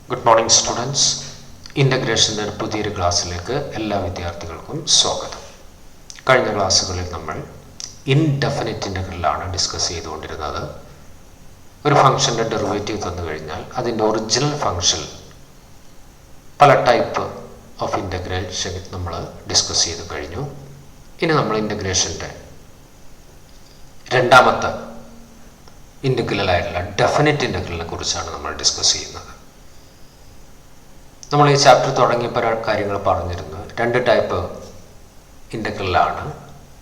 Good morning students. ഇൻ്റഗ്രേഷൻ്റെ പുതിയൊരു ക്ലാസ്സിലേക്ക് എല്ലാ വിദ്യാർത്ഥികൾക്കും സ്വാഗതം. കഴിഞ്ഞ ക്ലാസ്സുകളിൽ നമ്മൾ ഇൻഡെഫിനിറ്റ് ഇൻ്റഗ്രലാണ് ഡിസ്കസ് ചെയ്തുകൊണ്ടിരുന്നത്. ഒരു ഫംഗ്ഷൻ്റെ ഡെറിവേറ്റീവ് തന്നു കഴിഞ്ഞാൽ അതിൻ്റെ ഒറിജിനൽ ഫംഗ്ഷൻ പല ടൈപ്പ് ഓഫ് ഇൻ്റഗ്രേഷൻ നമ്മൾ ഡിസ്കസ് ചെയ്ത് കഴിഞ്ഞു. ഇനി നമ്മൾ ഇൻ്റഗ്രേഷൻ്റെ രണ്ടാമത്തെ ഇൻ്റഗ്രലായിട്ടുള്ള ഡെഫിനിറ്റ് ഇൻ്റഗ്രലിനെ കുറിച്ചാണ് നമ്മൾ ഡിസ്കസ് ചെയ്യുന്നത്. നമ്മൾ ഈ ചാപ്റ്റർ തുടങ്ങിയപ്പോൾ കാര്യങ്ങൾ പറഞ്ഞിരുന്നു. രണ്ട് ടൈപ്പ് ഇൻ്റഗ്രലാണ്.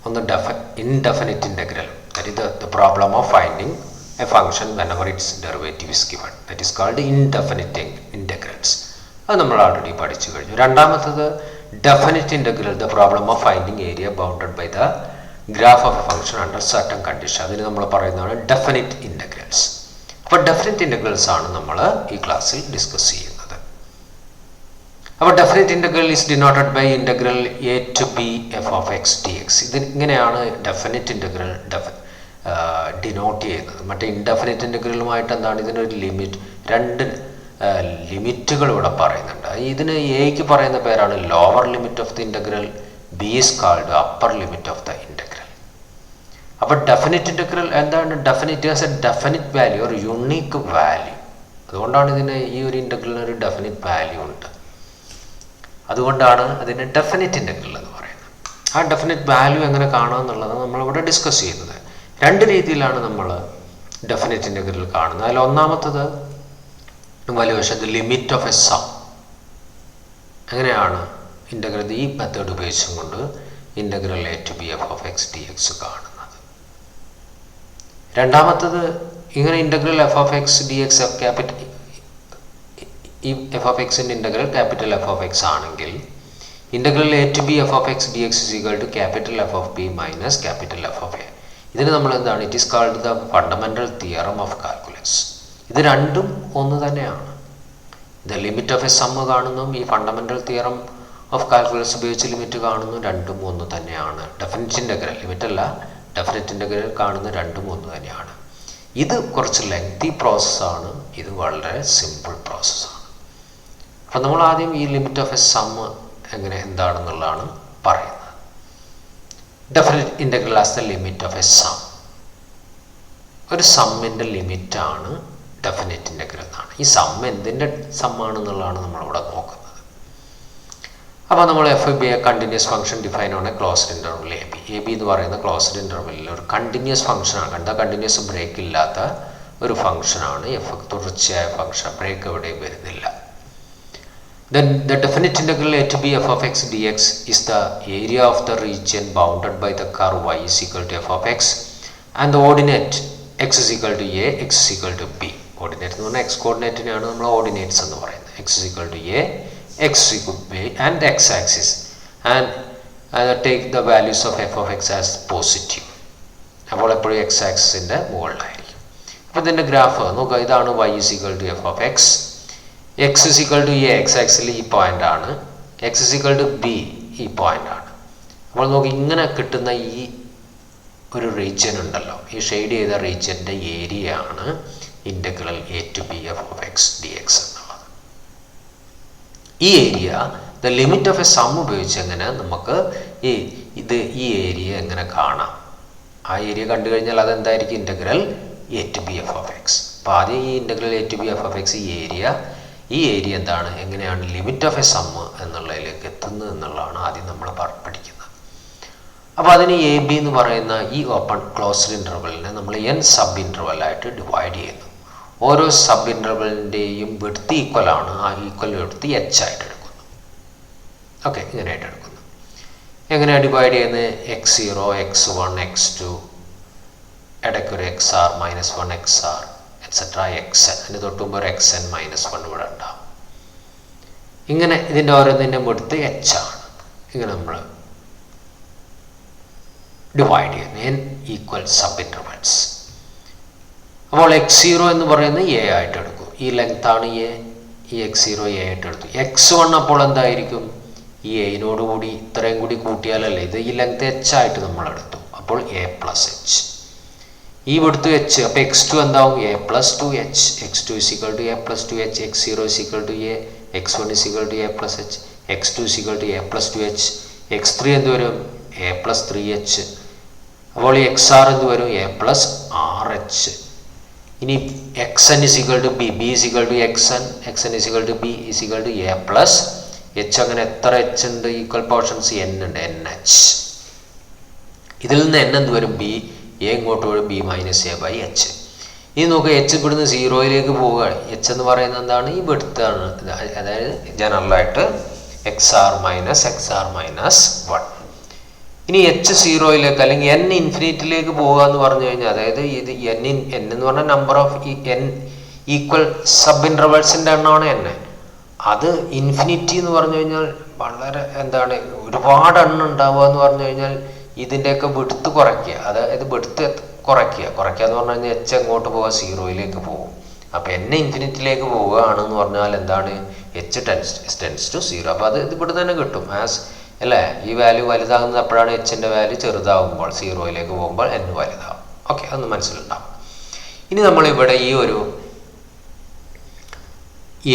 ഒന്ന് indefinite integral, that is the problem of finding A function whenever its derivative is given, that is called indefinite integrals. അത് നമ്മൾ ഓൾറെഡി പഠിച്ചു കഴിഞ്ഞു. രണ്ടാമത്തത് definite integral, the problem of finding area bounded by the graph of a function under certain condition. അതിന് നമ്മൾ പറയുന്നതാണ് definite integrals. അപ്പോൾ definite integrals ആണ് നമ്മൾ ഈ ക്ലാസ്സിൽ ഡിസ്കസ് ചെയ്യുന്നത്. അപ്പോൾ definite integral is denoted by integral A to B F of X D X. ഇതിങ്ങനെയാണ് ഡെഫിനിറ്റ് ഇൻ്റഗ്രൽ ഡിനോട്ട് ചെയ്യുന്നത്. മറ്റേ ഇൻഡെഫിനിറ്റ് ഇൻ്റഗ്രലുമായിട്ട് എന്താണ്, ഇതിനൊരു ലിമിറ്റ്, രണ്ട് ലിമിറ്റുകൾ ഇവിടെ പറയുന്നുണ്ട്. ഇതിന് എക്ക് പറയുന്ന പേരാണ് lower limit of the integral, B is called upper limit of the integral. അപ്പോൾ ഡെഫിനിറ്റ് ഇൻ്റഗ്രൽ എന്താണ്? Definite as A definite value, ഒരു യുണീക്ക് വാല്യൂ. അതുകൊണ്ടാണ് ഇതിന് ഈ ഒരു ഇൻ്റഗ്രലിന് ഒരു ഡെഫിനിറ്റ് വാല്യൂ ഉണ്ട്. അതുകൊണ്ടാണ് അതിന് ഡെഫിനിറ്റ് ഇൻ്റഗ്രൽ എന്ന് പറയുന്നത്. ആ ഡെഫിനിറ്റ് വാല്യൂ എങ്ങനെ കാണാമെന്നുള്ളത് നമ്മളിവിടെ ഡിസ്കസ് ചെയ്യുന്നത്. രണ്ട് രീതിയിലാണ് നമ്മൾ ഡെഫിനിറ്റ് ഇൻ്റഗ്രൽ കാണുന്നത്. അതിൽ ഒന്നാമത്തത് വലിയ വശത്ത് ലിമിറ്റ് ഓഫ് എ സം. അങ്ങനെയാണ് ഇൻ്റഗ്രൽ ഈ മെത്തേഡ് ഉപയോഗിച്ചും കൊണ്ട് integral A to B F of X D X കാണുന്നത്. രണ്ടാമത്തത് ഇങ്ങനെ integral F of X D X ഈ എഫ് ഓഫ് എക്സിൻ്റെ integral capital F of X ആണെങ്കിൽ integral A to B F of X D X is equal to capital F of B minus capital F of A. ഇതിന് നമ്മൾ എന്താണ്, it is called the fundamental theorem of calculus. ഇത് രണ്ടും ഒന്ന് തന്നെയാണ്. The limit of a sum കാണുന്നു, ഈ fundamental theorem of calculus ഉപയോഗിച്ച് ലിമിറ്റ് കാണുന്നു, രണ്ടും ഒന്ന് തന്നെയാണ്. ഡെഫിനിറ്റ് ഇൻ്റഗ്രൽ, ലിമിറ്റ് അല്ല, ഡെഫിനിറ്റ് ഇൻ്റഗ്രൽ കാണുന്ന രണ്ടും ഒന്ന് തന്നെയാണ്. ഇത് കുറച്ച് ലെങ്തി പ്രോസസ്സാണ്, ഇത് വളരെ സിമ്പിൾ പ്രോസസ്സാണ്. അപ്പം നമ്മൾ ആദ്യം ഈ ലിമിറ്റ് ഓഫ് എ സം എങ്ങനെ എന്താണെന്നുള്ളതാണ് പറയുന്നത്. Definite integral as the limit of a sum. ഒരു സമ്മിൻ്റെ ലിമിറ്റാണ് ഡെഫിനിറ്റ് ഇൻ്റഗ്രൽ എന്നാണ്. ഈ സം എന്തിൻ്റെ സമ്മാണെന്നുള്ളതാണ് നമ്മളിവിടെ നോക്കുന്നത്. അപ്പോൾ നമ്മൾ F be a continuous function define ആണ് closed interval A B. A B എന്ന് പറയുന്ന ക്ലോസ്ഡ് ഇൻ്റർവെല്ലിൽ ഒരു കണ്ടിന്യൂസ് ഫംഗ്ഷനാണ്. എന്താ കണ്ടിന്യൂസ് ബ്രേക്ക് ഇല്ലാത്ത ഒരു ഫംഗ്ഷനാണ് എഫ്. തുടർച്ചയായ ഫംഗ്ഷൻ, ബ്രേക്ക് എവിടെയും വരുന്നില്ല. Then the definite integral a to b f of x dx is the area of the region bounded by the curve y is equal to f of x and the ordinate x is equal to a, x is equal to b. Ordinate എന്ന് പറഞ്ഞാൽ x കോർഡിനേറ്റിനെയാണ് നമ്മൾ ordinates എന്ന് പറയുന്നത്. x is equal to a, x is equal to b and x axis and take the values of f of x as positive. അപ്പോൾ എപ്പോഴും x ആക്സിസിൻ്റെ മുകളിലായിരിക്കും. അപ്പോൾ ഇതിൻ്റെ graph നോക്കുക, ഇതാണ് y is equal to f of x. X is equal to A, X ആക്സിൽ ഈ point ആണ്. X is equal to B ഈ പോയിൻ്റ് ആണ്. അപ്പോൾ നമുക്ക് ഇങ്ങനെ കിട്ടുന്ന ഈ ഒരു റീജിയൻ ഉണ്ടല്ലോ, ഈ ഷെയ്ഡ് ചെയ്ത റീജിയൻ്റെ ഏരിയ ആണ് integral A to B F of X D X എന്നുള്ളത്. ഈ area the limit of a sum ഉപയോഗിച്ച് എങ്ങനെ നമുക്ക് ഈ ഏരിയ എങ്ങനെ കാണാം. ആ ഏരിയ കണ്ടു കഴിഞ്ഞാൽ അതെന്തായിരിക്കും, integral A to B F of X. അപ്പോൾ ആദ്യം ഈ integral A to B F of X ഈ ഏരിയ എന്താണ്, എങ്ങനെയാണ് ലിമിറ്റ് ഓഫ് എ സം എന്നുള്ളതിലേക്ക് എത്തുന്നത് എന്നുള്ളതാണ് ആദ്യം നമ്മൾ പഠിക്കുന്നത്. അപ്പോൾ അതിന് എ ബി എന്ന് പറയുന്ന ഈ ഓപ്പൺ ക്ലോസ്ഡ് ഇൻ്റർവെല്ലിനെ നമ്മൾ എൻ സബ് ഇൻ്റർവെല്ലായിട്ട് ഡിവൈഡ് ചെയ്യുന്നു. ഓരോ സബ് ഇൻ്റർവെല്ലിൻ്റെയും വിഡ്ത്ത് ഈക്വൽ ആണ്. ആ ഈക്വൽ വിഡ്ത്ത് എച്ച് ആയിട്ട് എടുക്കുന്നു. ഓക്കെ, ഇങ്ങനെയായിട്ട് എടുക്കുന്നു. എങ്ങനെയാണ് ഡിവൈഡ് ചെയ്യുന്നത്, X zero, X one, X two, ഇടയ്ക്കൊരു X R, minus one X R, et cetera X N. അതിന് തൊട്ടുമ്പോൾ ഒരു എക്സ് എൻ മൈനസ് വൺ ഇവിടെ ഉണ്ടാവും. ഇങ്ങനെ ഇതിൻ്റെ ഓരോന്നിൻ്റെ വിഡ്ത്ത് എച്ച് ആണ്. ഇങ്ങനെ നമ്മൾ ഡിവൈഡ് ചെയ്യുന്നു എൻ ഈക്വൽ സബ് ഇൻ്റർവെൽസ്. അപ്പോൾ എക്സ് സീറോ എന്ന് പറയുന്നത് എ ആയിട്ട് എടുക്കും. ഈ ലെങ്ത്താണ് എ, ഈ എക്സ് സീറോ എ ആയിട്ട് എടുത്തു. എക്സ് വൺ അപ്പോൾ എന്തായിരിക്കും, ഈ എയിനോട് കൂടി ഇത്രയും കൂടി കൂട്ടിയാലല്ലേ ഇത്, ഈ ലെങ്ത് എച്ച് ആയിട്ട് നമ്മൾ എടുത്തു. അപ്പോൾ എ പ്ലസ് എച്ച്. ഈ ഇവിടുത്തെ എച്ച്, അപ്പോൾ x2 എന്താവും A plus 2h, x2 = a plus 2h, x0 = a, x1 = a plus h, x2 = a plus 2h, x3 എന്ത് വരും a plus 3h. അപ്പോൾ ഈ xr എന്ത് വരും a plus rh. ഇനി xn = b, b = xn, xn = b = a plus h. അങ്ങനെ എത്ര h ഉണ്ട്? ഈക്വൽ പോർഷൻസ് n ഉണ്ട്, nh. ഇതിൽ നിന്ന് n എന്ത് വരും? b, a ഇങ്ങോട്ട് വരും b minus a by h. ഇനി നോക്കുക, h ഇവിടുന്ന് 0യിലേക്ക് പോവുകയാണ്. h എന്ന് പറയുന്നത് എന്താണ്? ഈ വെടുത്താണ്, അതായത് ജനറലായിട്ട് xr മൈനസ് 1. ഇനി h 0യിലേക്ക് അല്ലെങ്കിൽ n ഇൻഫിനിറ്റിയിലേക്ക് പോവുക എന്ന് പറഞ്ഞു കഴിഞ്ഞാൽ, അതായത് ഇത് n എന്ന് പറഞ്ഞാൽ നമ്പർ ഓഫ് n ഈക്വൽ സബ് ഇൻ്റർവൽസിൻ്റെ എണ്ണമാണ് n. അത് ഇൻഫിനിറ്റി എന്ന് പറഞ്ഞു കഴിഞ്ഞാൽ വളരെ എന്താണ്, ഒരുപാട് എണ്ണം ഉണ്ടാവുക എന്ന് പറഞ്ഞു കഴിഞ്ഞാൽ ഇതിൻ്റെയൊക്കെ വെടുത്ത് കുറയ്ക്കുക, അതായത് വെടുത്ത് കുറയ്ക്കുക എന്ന് പറഞ്ഞു കഴിഞ്ഞാൽ h അങ്ങോട്ട് പോവുക 0യിലേക്ക് പോകും. അപ്പോൾ n ഇൻഫിനിറ്റിയിലേക്ക് പോവുകയാണെന്ന് പറഞ്ഞാൽ എന്താണ്? h tends to 0. അപ്പോൾ അത് ഇവിടെ തന്നെ കിട്ടും ആസ് അല്ലേ. ഈ വാല്യൂ വലുതാകുന്നത് എപ്പോഴാണ്? എച്ചിൻ്റെ വാല്യൂ ചെറുതാകുമ്പോൾ, 0യിലേക്ക് പോകുമ്പോൾ n വലുതാകും. ഓക്കെ, അതൊന്ന് മനസ്സിലുണ്ടാവും. ഇനി നമ്മളിവിടെ ഈ ഒരു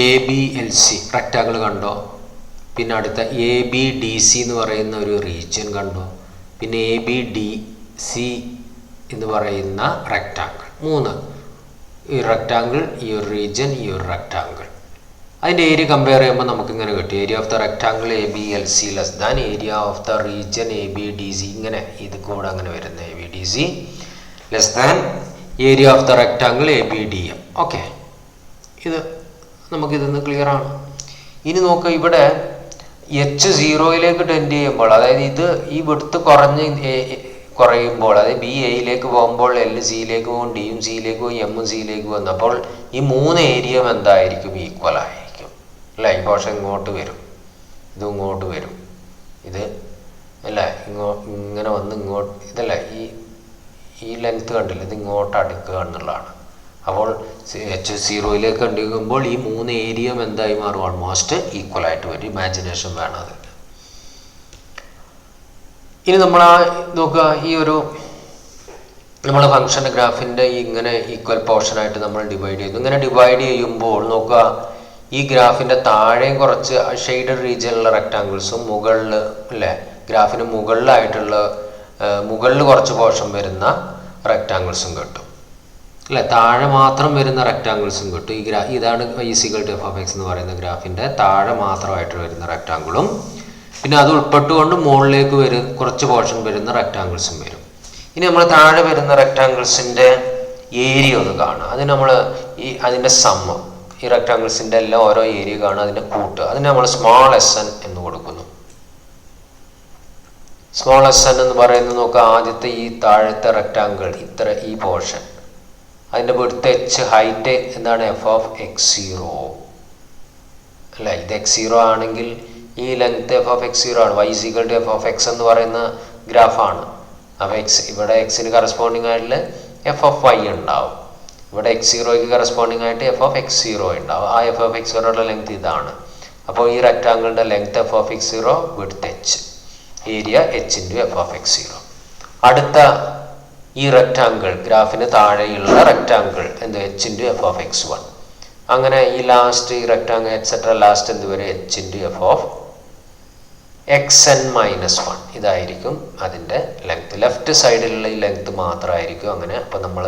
ABLC റെക്റ്റാങ്കിൾ കണ്ടോ, പിന്നെ അടുത്ത ABDC എന്ന് പറയുന്ന ഒരു റീജിയൻ കണ്ടോ, പിന്നെ ABDC എന്ന് പറയുന്ന റെക്റ്റാങ്കിൾ. 3 ഈ റെക്റ്റാങ്കിൾ, ഈ ഒരു റീജിയൻ, ഈ ഒരു റെക്റ്റാങ്കിൾ. അതിൻ്റെ ഏരിയ കമ്പയർ ചെയ്യുമ്പോൾ നമുക്കിങ്ങനെ കിട്ടും. Area of the rectangle ABLC less than area of the region ABDC. ഇങ്ങനെ ഇത് കൂടെ അങ്ങനെ വരുന്ന ABDC less than area of the rectangle ABDM. Okay, ഇത് നമുക്കിതൊന്ന് ക്ലിയർ ആണ്. ഇനി നോക്കുക, ഇവിടെ h 0യിലേക്ക് ടെൻഡ് ചെയ്യുമ്പോൾ, അതായത് ഇത് ഈ വെടുത്ത് കുറയുമ്പോൾ, അതായത് b aയിലേക്ക് പോകുമ്പോൾ l cയിലേക്ക് പോകും, d യും cയിലേക്ക് പോകും, m cയിലേക്ക് പോകും. അപ്പോൾ ഈ 3 ഏരിയ എന്തായിരിക്കും? ഈക്വൽ ആയിരിക്കും അല്ലേ. ഈ പോർഷൻ ഇങ്ങോട്ട് വരും, ഇത് ഇങ്ങോട്ട് വരും, ഇത് അല്ലേ ഇങ്ങനെ വന്ന് ഇങ്ങോട്ട്, ഇതല്ല ഈ ലെങ്ത് കണ്ടില്ല, ഇത് ഇങ്ങോട്ട് അടുക്കുക എന്നുള്ളതാണ്. അപ്പോൾ h 0യിലേക്ക് കണ്ടിരിക്കുമ്പോൾ ഈ 3 ഏരിയ എന്തായി മാറും? ഓൾമോസ്റ്റ് ഈക്വൽ ആയിട്ട് വരും. ഇമാജിനേഷൻ വേണം അതിന്. ഇനി നമ്മൾ നോക്കുക, ഈ ഒരു നമ്മൾ ഫംഗ്ഷൻ്റെ ഗ്രാഫിൻ്റെ ഇങ്ങനെ ഈക്വൽ പോർഷനായിട്ട് നമ്മൾ ഡിവൈഡ് ചെയ്തു. ഇങ്ങനെ ഡിവൈഡ് ചെയ്യുമ്പോൾ നോക്കുക, ഈ ഗ്രാഫിൻ്റെ താഴെയും കുറച്ച് ഷെയ്ഡഡ് റീജിയനിലുള്ള റെക്റ്റാങ്കിൾസും മുകളിൽ അല്ലേ, ഗ്രാഫിന് മുകളിൽ കുറച്ച് പോർഷൻ വരുന്ന റെക്റ്റാങ്കിൾസും കിട്ടും അല്ലേ. താഴെ മാത്രം വരുന്ന റെക്റ്റാങ്കിൾസും കിട്ടും. ഇതാണ് y = f(x) എന്ന് പറയുന്ന ഗ്രാഫിൻ്റെ താഴെ മാത്രമായിട്ട് വരുന്ന റെക്റ്റാങ്കിളും, പിന്നെ അത് ഉൾപ്പെട്ടുകൊണ്ട് മുകളിലേക്ക് കുറച്ച് പോർഷൻ വരുന്ന റെക്റ്റാങ്കിൾസും വരും. ഇനി നമ്മൾ താഴെ വരുന്ന റെക്റ്റാങ്കിൾസിൻ്റെ ഏരിയ ഒന്ന് കാണുക. അത് നമ്മൾ അതിൻ്റെ സമ്മ്, ഈ റെക്റ്റാങ്കിൾസിൻ്റെ എല്ലാം ഓരോ ഏരിയ കാണുക, അതിൻ്റെ കൂട്ടുക. അതിന് നമ്മൾ സ്മോൾ sn എന്ന് കൊടുക്കുന്നു. സ്മോൾ sn എന്ന് പറയുന്നത് നോക്കുക, ആദ്യത്തെ ഈ താഴത്തെ റെക്റ്റാങ്കിൾ ഈ പോർഷൻ, അതിൻ്റെ വെടുത്ത് h, ഹൈറ്റ് എന്താണ്? f(x0) അല്ല, ഇത് x0 ആണെങ്കിൽ ഈ ലെങ്ത് f(x0) ആണ്. y = f(x) എന്ന് പറയുന്ന ഗ്രാഫാണ്. അപ്പോൾ ഇവിടെ എക്സിന് കറസ്പോണ്ടിങ് ആയിട്ടുള്ള f(y) ഉണ്ടാവും. ഇവിടെ x0ക്ക് കറസ്പോണ്ടിങ് ആയിട്ട് f(x0) ഉണ്ടാവും. ആ f(x0)യുടെ ലെങ്ത് ഇതാണ്. അപ്പോൾ ഈ റെക്റ്റാങ്കിളിൻ്റെ length f(x0), width h, area h × f(x0). അടുത്ത ഈ റെക്റ്റാങ്കിൾ, ഗ്രാഫിന് താഴെയുള്ള റെക്റ്റാങ്കിൾ എന്ത്? h × f(x1). അങ്ങനെ ഈ ലാസ്റ്റ് ഈ റെക്റ്റാങ്കിൾ എക്സെട്ര ലാസ്റ്റ് എന്ത് വരെ? h × f(xn-1). ഇതായിരിക്കും അതിൻ്റെ ലെങ്ത്. ലെഫ്റ്റ് സൈഡിലുള്ള ഈ ലെങ്ത് മാത്രമായിരിക്കും അങ്ങനെ. അപ്പോൾ നമ്മൾ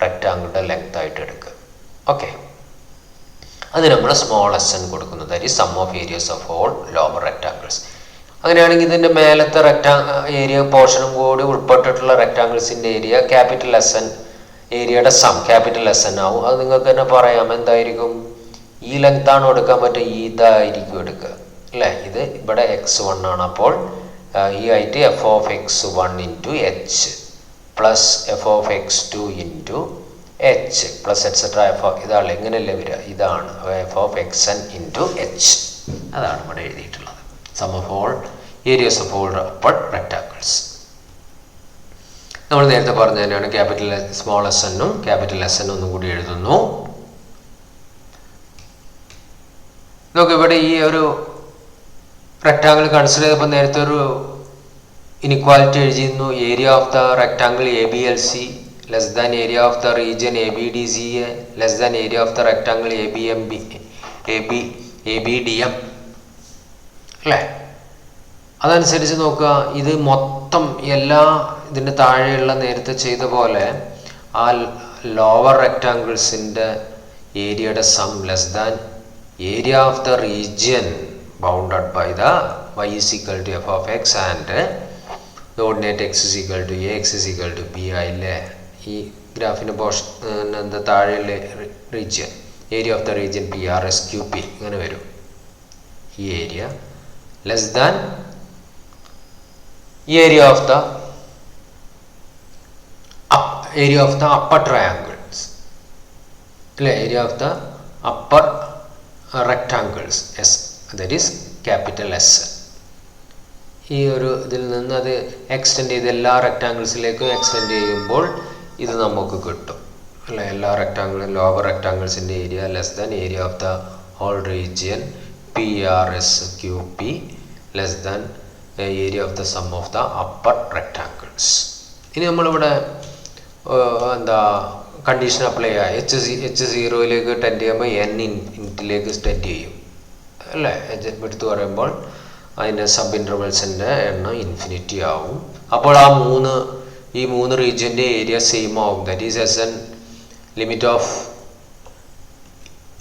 റെക്റ്റാങ്കിളിൻ്റെ ലെങ്ത് ആയിട്ട് എടുക്കുക. ഓക്കെ, അത് നമ്മൾ സ്മോൾ sn കൊടുക്കുന്നത്. That is sum of areas of all lower rectangles. അങ്ങനെയാണെങ്കിൽ ഇതിൻ്റെ മേലത്തെ ഏരിയ പോർഷനും കൂടി ഉൾപ്പെട്ടിട്ടുള്ള റെക്റ്റാങ്കിൾസിൻ്റെ ഏരിയ ക്യാപിറ്റൽ SN, ഏരിയയുടെ സം ക്യാപിറ്റൽ SN ആവും. അത് നിങ്ങൾക്ക് തന്നെ പറയാം എന്തായിരിക്കും? ഈ ലെങ്ത്താണ് എടുക്കാൻ പറ്റുക, ഇതായിരിക്കും എടുക്കുക അല്ലേ. ഇത് ഇവിടെ x1 ആണ്. അപ്പോൾ ഈ ആയിട്ട് f(x1) × h plus f(x2) × h plus etcetera ഇതാണ്. എങ്ങനെയല്ലേ വരിക? ഇതാണ് f(xn) × h. അതാണ് ഇവിടെ എഴുതിയിട്ടുള്ളത്. Sum of all areas of all rectangles. നമ്മൾ നേരത്തെ പറഞ്ഞ തന്നെയാണ് ക്യാപിറ്റൽ സ്മോൾ sn-ഉം ക്യാപിറ്റൽ SN ഒന്നും കൂടി എഴുതുന്നു. നമുക്ക് ഇവിടെ ഈ ഒരു റെക്റ്റാങ്കിൾ കൺസിഡർ ചെയ്തപ്പോൾ നേരത്തെ ഒരു ഇനിക്വാലിറ്റി എഴുതിയിരുന്നു. Area of the rectangle ABLC less than area of the region A B D C A less than area of the rectangle A B M B A B D M അല്ലേ? അതനുസരിച്ച് നോക്കുക, ഇത് മൊത്തം എല്ലാ ഇതിൻ്റെ താഴെയുള്ള നേരത്തെ ചെയ്ത പോലെ ആ ലോവർ റെക്ടാങ്കിൾസിൻ്റെ ഏരിയയുടെ sum less than area of the region bounded by the y is equal to f of x and coordinate x is equal to a, x is equal to b ആയില്ലേ? ഈ ഗ്രാഫിൻ്റെ പോർഷൻ എന്താ താഴെയുള്ള region area of the region P R S Q P ഇങ്ങനെ വരും. ഈ area less than area of the upper triangles അല്ലേ? Area of the upper rectangles S, that is capital S. ഈ ഒരു ഇതിൽ നിന്ന് അത് എക്സ്റ്റെൻഡ് ചെയ്ത് എല്ലാ റെക്ടാങ്കിൾസിലേക്കും എക്സ്റ്റെൻഡ് ചെയ്യുമ്പോൾ ഇത് നമുക്ക് കിട്ടും അല്ലേ? എല്ലാ റെക്ടാങ്കിളും ലോവർ റെക്ടാങ്കിൾസിൻ്റെ area less than area of the whole region P R S Q P less than area of the sum of the upper rectangles. ഇനി നമ്മളിവിടെ എന്താ കണ്ടീഷൻ അപ്ലൈ ചെയ്യുക. എച്ച് സീറോയിലേക്ക് ടെൻഡ് ചെയ്യുമ്പോൾ എൻ ഇൻറ്റിലേക്ക് ടെൻഡ് ചെയ്യും അല്ലേ? എടുത്ത് പറയുമ്പോൾ അതിൻ്റെ സബ് ഇൻ്റർവെൽസിൻ്റെ എണ്ണം ഇൻഫിനിറ്റി ആവും. അപ്പോൾ ഈ മൂന്ന് റീജിയൻ്റെ ഏരിയ സെയിം ആവും. That is S N limit of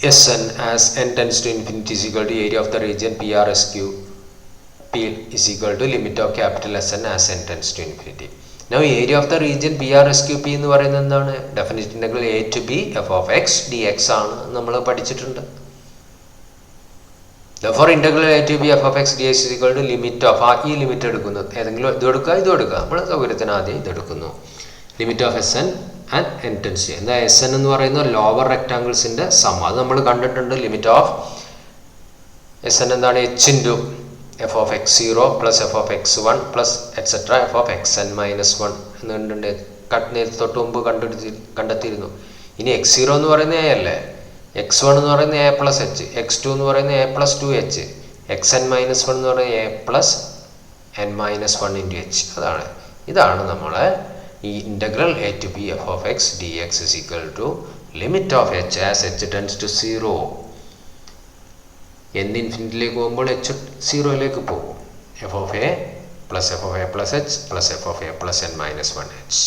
S N as N tends to infinity is equal to area of the region P R S Q P is equal to limit of capital S N as N tends to infinity. Now area of the region P R S Q P എന്ന് പറയുന്നത് എന്താണ്? Definite integral A to B F of X D X ആണ് നമ്മൾ പഠിച്ചിട്ടുണ്ട്. Therefore, integral a to b f of x dx is equal to limit of ഈ limit എടുക്കുന്നു. ഏതെങ്കിലും ഇത് എടുക്കുക നമ്മൾ സൗകര്യത്തിന് ആദ്യം ഇത് എടുക്കുന്നു. Limit of S N and N tends to എന്താ എസ് എൻ എന്ന് പറയുന്ന ലോവർ റെക്ടാങ്കിൾസിൻ്റെ സം. അത് നമ്മൾ കണ്ടിട്ടുണ്ട്. ലിമിറ്റ് ഓഫ് എസ് എൻ എന്താണ്? H into F of X zero plus F of X one plus etcetera F of X N minus one എന്നുണ്ട്. നേരത്തെ തൊട്ട് മുമ്പ് കണ്ടെത്തിയിരുന്നു. ഇനി എക്സ് സീറോ എന്ന് പറയുന്നത് എ അല്ലേ? എക്സ് വൺ എന്ന് പറയുന്നത് A plus H, X two എന്ന് പറയുന്നത് A plus two H, X N minus one എന്ന് പറയുന്നത് A plus N minus one into H. ഇതാണ് നമ്മളെ ഈ integral A to B F of X D X is equal to limit of H as H tends to zero. N ഇൻഫിനിറ്റിയിലേക്ക് പോകുമ്പോൾ H സീറോയിലേക്ക് പോകും. F of A plus F of A plus H plus F of A plus N minus one H.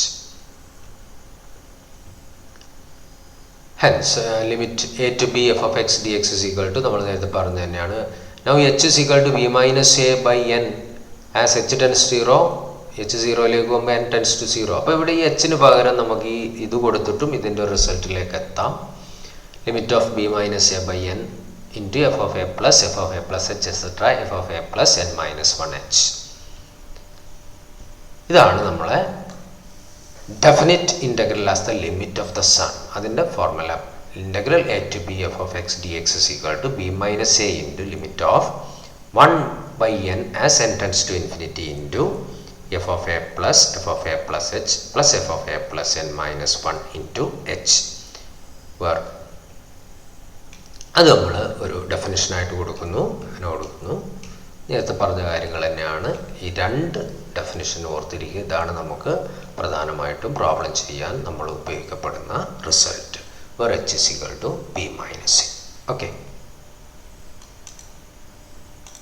Hence, limit a to b f of x dx is equal to നമ്മൾ നേരത്തെ പറഞ്ഞു തന്നെയാണ്. Now h is equal to b minus a by n as h tends to 0. h സീറോയിലേക്ക് പോകുമ്പോൾ n tends to 0. അപ്പോൾ ഇവിടെ ഈ എച്ചിന് പകരം നമുക്ക് ഈ ഇത് കൊടുത്തിട്ടും ഇതിൻ്റെ റിസൾട്ടിലേക്ക് എത്താം. Limit of b minus a by n into f of a plus h etc. f of a plus n minus 1h. ഇതാണ് നമ്മളെ definite integral as the limit of the sum. അതിൻ്റെ formula integral a to b f of x dx is equal to b minus a into limit of 1 by n as n tends to infinity into f of a plus h plus f of a plus n minus 1 into h. where അത് നമ്മൾ ഒരു ഡെഫിനിഷനായിട്ട് കൊടുക്കുന്നു. നേരത്തെ പറഞ്ഞ കാര്യങ്ങൾ തന്നെയാണ്. ഈ രണ്ട് ഡെഫിനിഷൻ ഓർത്തിരിക്കുക. ഇതാണ് നമുക്ക് പ്രധാനമായിട്ടും പ്രോബ്ലം ചെയ്യാൻ നമ്മൾ ഉപയോഗിക്കപ്പെടുന്ന result. where h is equal to b minus a. Okay.